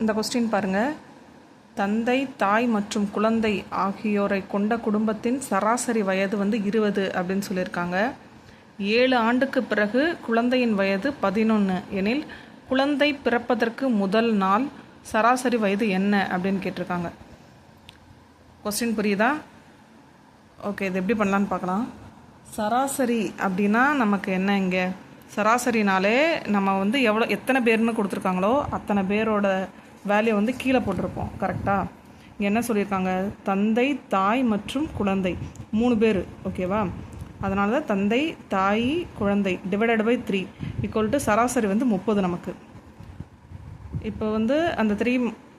இந்த கொஸ்டின் பாருங்கள். தந்தை, தாய் மற்றும் குழந்தை ஆகியோரை கொண்ட குடும்பத்தின் சராசரி வயது 20 அப்படின்னு சொல்லியிருக்காங்க. 7 ஆண்டுக்கு பிறகு குழந்தையின் வயது 11 எனில் குழந்தை பிறப்பதற்கு முதல் நாள் சராசரி வயது என்ன அப்படின்னு கேட்டிருக்காங்க. கொஸ்டின் புரியுதா? ஓகே, இது எப்படி பண்ணலான்னு பார்க்கலாம். சராசரி அப்படின்னா நமக்கு என்ன, இங்கே சராசரினாலே நம்ம எத்தனை பேர்னு கொடுத்துருக்காங்களோ அத்தனை பேரோட வேல்யூ கீழே போட்டிருப்போம். கரெக்டாக? இங்கே என்ன சொல்லியிருக்காங்க? தந்தை, தாய் மற்றும் குழந்தை 3 பேர். ஓகேவா? அதனால தான் தந்தை, தாய், குழந்தை டிவைடட் பை 3 ஈக்குவல் சராசரி 30 நமக்கு. இப்போ அந்த 3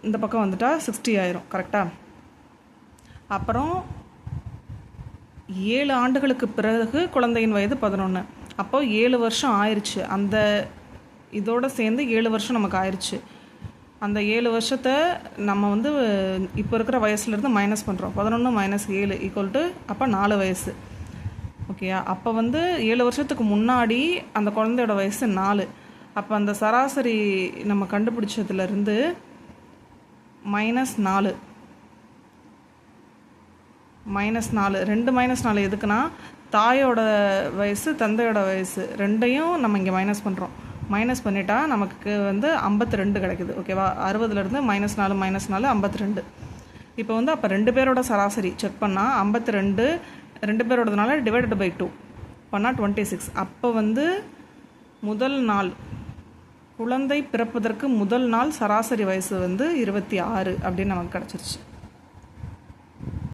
இந்த பக்கம் வந்துட்டா 60 ஆயிரும். கரெக்டாக? அப்புறம் 7 ஆண்டுகளுக்கு பிறகு குழந்தையின் வயது 11. அப்போ 7 வருஷம் ஆயிடுச்சு. அந்த இதோடு சேர்ந்து 7 வருஷம் நமக்கு ஆயிடுச்சு. அந்த 7 வருஷத்தை நம்ம இப்போ இருக்கிற வயசுலேருந்து மைனஸ் பண்ணுறோம். 11 - 7 ஈக்குவல் அப்போ 4 வயசு. ஓகேயா? அப்போ 7 வருஷத்துக்கு முன்னாடி அந்த குழந்தையோட வயசு 4. அப்போ அந்த சராசரி நம்ம கண்டுபிடிச்சதுலேருந்து -4 2 -4 எதுக்குன்னா தாயோட வயசு, தந்தையோட வயசு ரெண்டையும் நம்ம இங்கே மைனஸ் பண்ணுறோம். மைனஸ் பண்ணிட்டா நமக்கு 52 கிடைக்குது. ஓகேவா? 60லேருந்து -4 52. இப்போ அப்போ 2 பேரோட சராசரி செக் பண்ணால் 52 2 பேரோடதுனால டிவைடட் பை 2 பண்ணால் 26. அப்போ முதல் நாள் குழந்தை பிறப்பதற்கு முதல் நாள் சராசரி வயசு 26 அப்படின்னு நமக்கு கிடச்சிருச்சு.